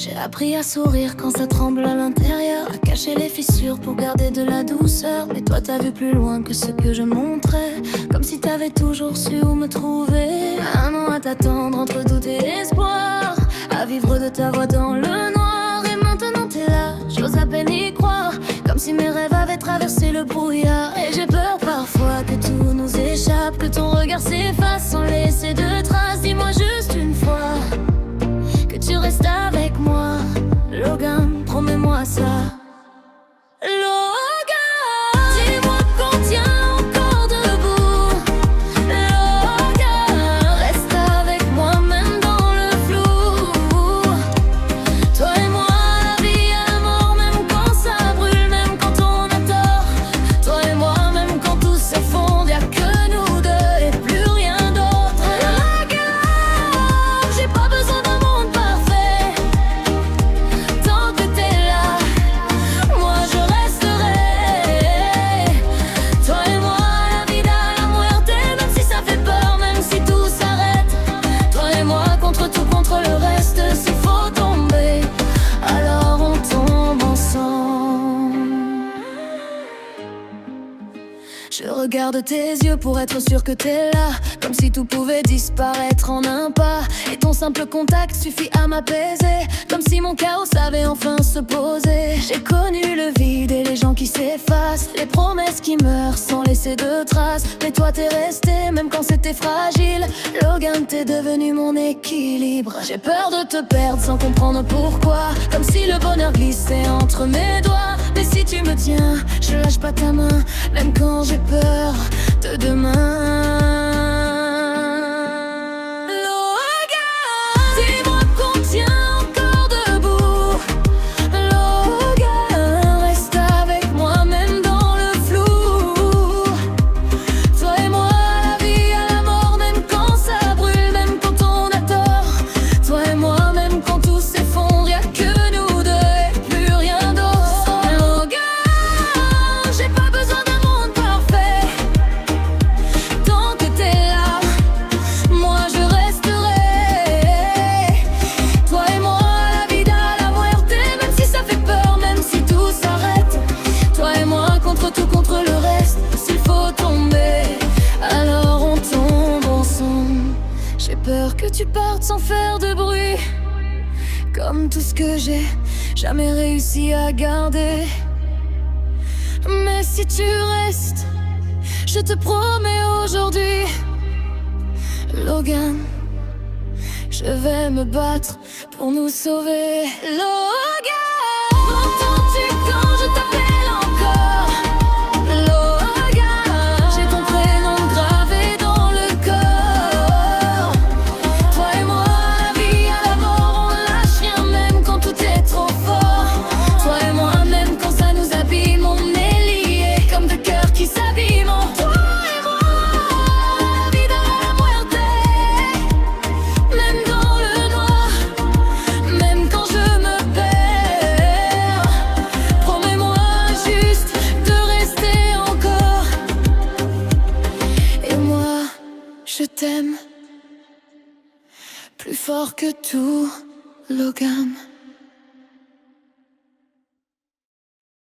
J'ai appris à sourire quand ça tremble à l'intérieur, à cacher les fissures pour garder de la douceur. Mais toi t'as vu plus loin que ce que je montrais, comme si t'avais toujours su où me trouver. Un an à t'attendre entre doute et espoir, à vivre de ta voix dans le noir. Et maintenant t'es là, j'ose à peine y croire, comme si mes rêves avaient traversé le brouillard. Et j'ai peur parfois que tout nous échappe, que ton regard s'efface sans laisser de traces. Dis-moi juste une fois que tu restes avec moi, Logan, promets-moi ça. Logan, dis-moi qu'on tient encore debout. Logan, reste avec moi même dans le flou. Toi et moi, la vie à la mort, même quand ça brûle, même quand on a tort. Toi et moi, même quand tout s'effondre, y'a que nous deux et plus rien d'autre. Logan, j'ai pas besoin d'un monde parfait. Tant que t'es là, moi je resterai. Toi et moi, la vida, la muerte, même si ça fait peur, même si tout s'arrête. Toi et moi, contre tout, contre le reste. S'il faut tomber, alors on tombe ensemble. Je regarde tes yeux pour être sûr que t'es là, comme si tout pouvait disparaître en un pas. Et ton simple contact suffit à m'apaiser, comme si mon chaos savait enfin se poser. J'ai connu le vide et les gens qui s'effacent, les promesses qui meurent sans laisser de traces. Mais toi t'es resté même quand c'était fragile. Logan, t'es devenu mon équilibre. J'ai peur de te perdre sans comprendre pourquoi, comme si le bonheur glissait entre mes doigts. Mais si tu me tiens, je lâche pas ta main, même quand j'ai peur de demain. Logan, dis-moi qu'on tient encore debout. Logan, reste avec moi même dans le flou. Toi et moi, la vie à la mort, même quand ça brûle, même quand on a tort. Toi et moi, même quand tout s'effondre, y'a que nous deux et plus rien d'autre. Logan, j'ai pas besoin d'un monde parfait. Tant que t'es là, moi je resterai. Toi et moi, la vida, la muerte, même si ça fait peur, même si tout s'arrête. Toi et moi, contre tout, contre le reste. S'il faut tomber, alors on tombe ensemble. J'ai peur que tu partes sans faire de bruit, comme tout ce que j'ai jamais réussi à garder. Mais si tu restes, je te promets aujourd'hui, Logan, je vais me battre pour nous sauver. Logan, m'entends-tu quand je t'appelle encore? Logan, j'ai ton prénom gravé dans le corps. Toi et moi, la vie à la mort, on lâche rien même quand tout est trop fort. Toi et moi, même quand ça nous abîme, on est liés comme deux cœurs qui s'abîment. Toi et moi, la vida, la muerte, même dans le noir, même quand je me perds. Promets-moi juste de rester encore. Et moi, je t'aime plus fort que tout, Logan.